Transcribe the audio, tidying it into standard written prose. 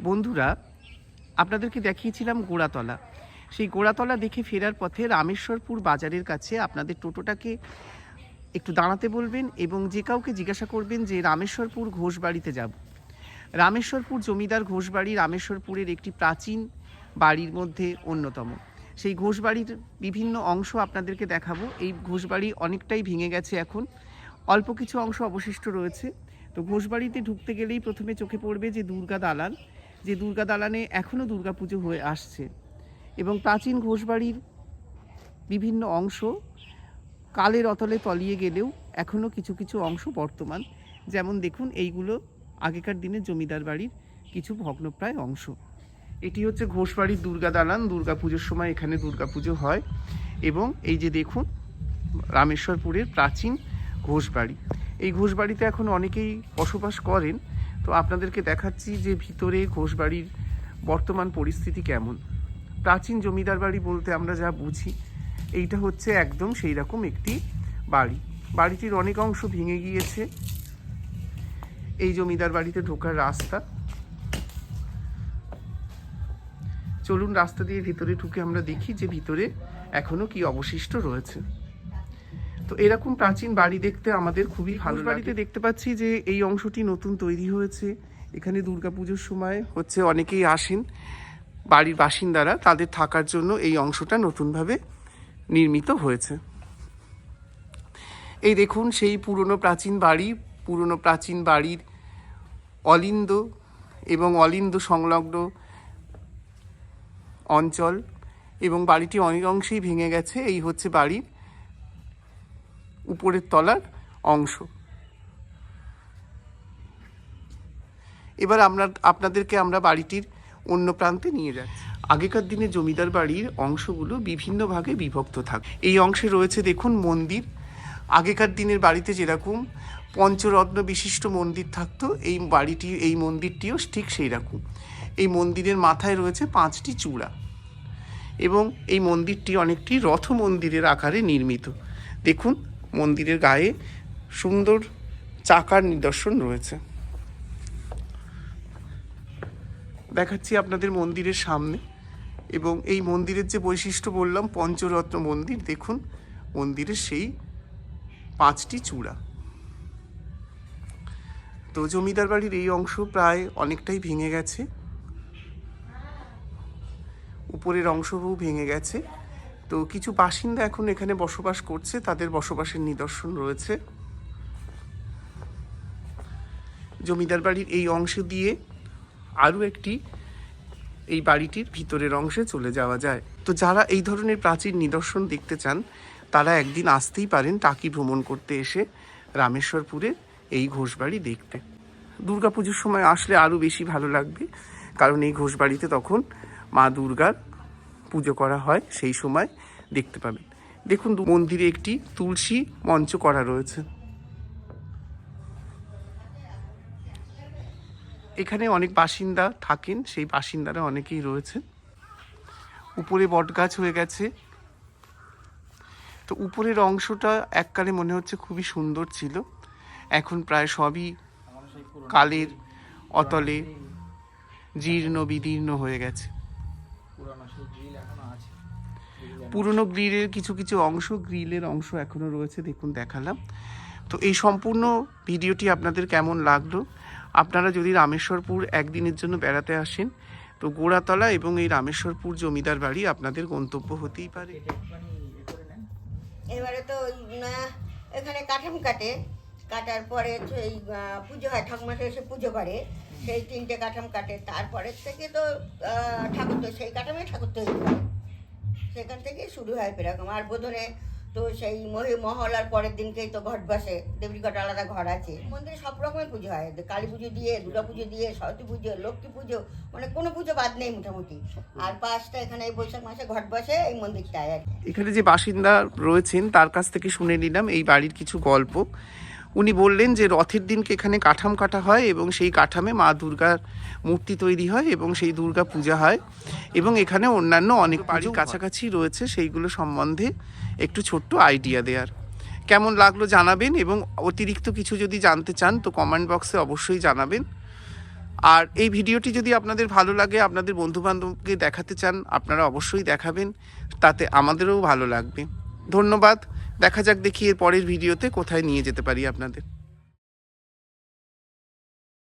বন্ধুরা, আপনাদেরকে দেখিয়েছিলাম গোড়াতলা। সেই গোড়াতলা দেখে ফেরার পথে রামেশ্বরপুর বাজারের কাছে আপনাদের টোটোটাকে একটু দাঁড়াতে বলবেন এবং যে কাউকে জিজ্ঞাসা করবেন যে রামেশ্বরপুর ঘোষবাড়িতে যাব। রামেশ্বরপুর জমিদার ঘোষবাড়ি রামেশ্বরপুরের একটি প্রাচীন বাড়ির মধ্যে অন্যতম। সেই ঘোষবাড়ির বিভিন্ন অংশ আপনাদেরকে দেখাবো। এই ঘোষবাড়ি অনেকটাই ভেঙে গেছে, এখন অল্প কিছু অংশ অবশিষ্ট রয়েছে। তো ঘোষবাড়িতে ঢুকতে গেলেই প্রথমে চোখে পড়বে যে দুর্গা দালান, যে দুর্গা দালানে এখনও দুর্গাপুজো হয়ে আসছে এবং প্রাচীন ঘোষবাড়ির বিভিন্ন অংশ কালের অতলে তলিয়ে গেলেও এখনও কিছু কিছু অংশ বর্তমান। যেমন দেখুন, এইগুলো আগেকার দিনের জমিদার বাড়ির কিছু ভগ্নপ্রায় অংশ। এটি হচ্ছে ঘোষবাড়ির দুর্গা দালান। দুর্গাপুজোর সময় এখানে দুর্গাপুজো হয় এবং এই যে দেখুন রামেশ্বরপুরের প্রাচীন ঘোষবাড়ি। এই ঘোষবাড়িতে এখন অনেকেই বসবাস করেন। তো আপনাদেরকে দেখাচ্ছি যে ভিতরে ঘোষবাড়ির বর্তমান পরিস্থিতি কেমন। প্রাচীন জমিদার বাড়ি বলতে আমরা যা বুঝি, এইটা হচ্ছে একদম সেই রকম একটি বাড়ি। বাড়িটির অনেক অংশ ভেঙে গিয়েছে। এই জমিদার বাড়িতে ঢোকার রাস্তা। চলুন রাস্তা দিয়ে ভিতরে ঢুকে আমরা দেখি যে ভিতরে এখনো কি অবশিষ্ট রয়েছে। তো এরকম প্রাচীন বাড়ি দেখতে আমাদের খুবই ভালো লাগে। বাড়িতে দেখতে পাচ্ছি যে এই অংশটি নতুন তৈরি হয়েছে। এখানে দুর্গাপুজোর সময় হচ্ছে অনেকেই আসেন বাড়ির বাসিন্দারা, তাদের থাকার জন্য এই অংশটা নতুনভাবে নির্মিত হয়েছে। এই দেখুন সেই পুরনো প্রাচীন বাড়ি। পুরনো প্রাচীন বাড়ির অলিন্দ এবং অলিন্দ সংলগ্ন অঞ্চল এবং বাড়িটি অনেক অংশেই ভেঙে গেছে। এই হচ্ছে বাড়ির উপরের তলার অংশ। এবার আপনাদেরকে আমরা বাড়িটির অন্য প্রান্তে নিয়ে যাচ্ছি। আগেকার দিনে জমিদার বাড়ির অংশগুলো বিভিন্ন ভাগে বিভক্ত থাকে। এই অংশে রয়েছে দেখুন মন্দির। আগেকার দিনের বাড়িতে যেরকম পঞ্চরত্ন বিশিষ্ট মন্দির থাকতো, এই মন্দিরটিও ঠিক সেই রকম। এই মন্দিরের মাথায় রয়েছে 5টি চূড়া এবং এই মন্দিরটি অনেকটি রথ মন্দিরের আকারে নির্মিত। দেখুন মন্দিরের গায়ে সুন্দর চাকার নিদর্শন রয়েছে। দেখাচ্ছি আপনাদের মন্দিরের সামনে এবং এই মন্দিরের যে বৈশিষ্ট্য বললাম পঞ্চরত্ন মন্দির, দেখুন মন্দিরের সেই 5টি চূড়া। তো জমিদার বাড়ির এই অংশ প্রায় অনেকটাই ভেঙে গেছে। উপরের অংশও ভেঙে গেছে। তো কিছু বাসিন্দা এখন এখানে বসবাস করছে, তাদের বসবাসের নিদর্শন রয়েছে। জমিদার বাড়ির এই অংশ দিয়ে আরও একটি এই বাড়িটির ভিতরের অংশে চলে যাওয়া যায়। তো যারা এই ধরনের প্রাচীন নিদর্শন দেখতে চান তারা একদিন আসতেই পারেন টাকি ভ্রমণ করতে এসে রামেশ্বরপুরের এই ঘোষবাড়ি দেখতে। দুর্গাপুজোর সময় আসলে আরও বেশি ভালো লাগবে, কারণ এই ঘোষবাড়িতে তখন মা দুর্গার পুজো করা হয়, সেই সময় দেখতে পাবেন। দেখুন মন্দিরে একটি তুলসী মঞ্চ করা রয়েছে। এখানে অনেক বাসিন্দা থাকেন, সেই বাসিন্দারা অনেকেই রয়েছে। উপরে বটগাছ হয়ে গেছে। তো উপরের অংশটা এককালে মনে হচ্ছে খুবই সুন্দর ছিল, এখন প্রায় সবই কালের অতলে জীর্ণ বিদীর্ণ হয়ে গেছে। পুরনো গ্রিলের কিছু কিছু অংশ, গ্রিলের অংশ এখনো রয়েছে, দেখুন দেখালাম। তো এই সম্পূর্ণ ভিডিওটি আপনাদের কেমন লাগলো? আপনারা যদি রামেশ্বরপুর একদিনের জন্য বেড়াতে আসেন তো গোড়াতলা এবং এই রামেশ্বরপুর জমিদার বাড়ি আপনাদের গন্তব্য হতেই পারে। এবারে তো এখানে কাঠাম কাটার পরে এই পুজো হয়, ঠাকুমাটা এসে পুজো করে, সেই 3টে কাঠাম কাটে। তারপরের থেকে তো ঠাকুর তো সেই কাঠামে ঠাকুর তৈরি হয়, সেখান থেকেই শুরু হয় এরকম। আর বোধনে তো সেই মহলার পরের দিনকেই তো ঘট বসে, দেবী ঘট আলাদা ঘর আছে। মন্দিরে সব রকমের পুজো হয়, কালী পুজো দিয়ে, দুর্গা পুজো দিয়ে, সরস্বতী পুজো, লক্ষ্মী পুজো, মানে কোনো পুজো বাদ নেই মোটামুটি। আর 5টা এখানে এই বৈশাখ মাসে ঘট বসে এই মন্দিরটায়। এখানে যে বাসিন্দা রয়েছেন তার কাছ থেকে শুনে নিলাম এই বাড়ির কিছু গল্প। উনি বললেন যে রথের দিনকে এখানে কাঠাম কাটা হয় এবং সেই কাঠামে মা দুর্গার মূর্তি তৈরি হয় এবং সেই দুর্গা পূজা হয় এবং এখানে অন্যান্য অনেক বাড়ির কাছাকাছি রয়েছে, সেইগুলো সম্বন্ধে একটু ছোট্ট আইডিয়া দেওয়ার। কেমন লাগলো জানাবেন এবং অতিরিক্ত কিছু যদি জানতে চান তো কমেন্ট বক্সে অবশ্যই জানাবেন। আর এই ভিডিওটি যদি আপনাদের ভালো লাগে, আপনাদের বন্ধুবান্ধবকে দেখাতে চান, আপনারা অবশ্যই দেখাবেন, তাতে আমাদেরও ভালো লাগবে। ধন্যবাদ। দেখা যাক দেখি এর পরের ভিডিওতে কোথায় নিয়ে যেতে পারি আপনাদের।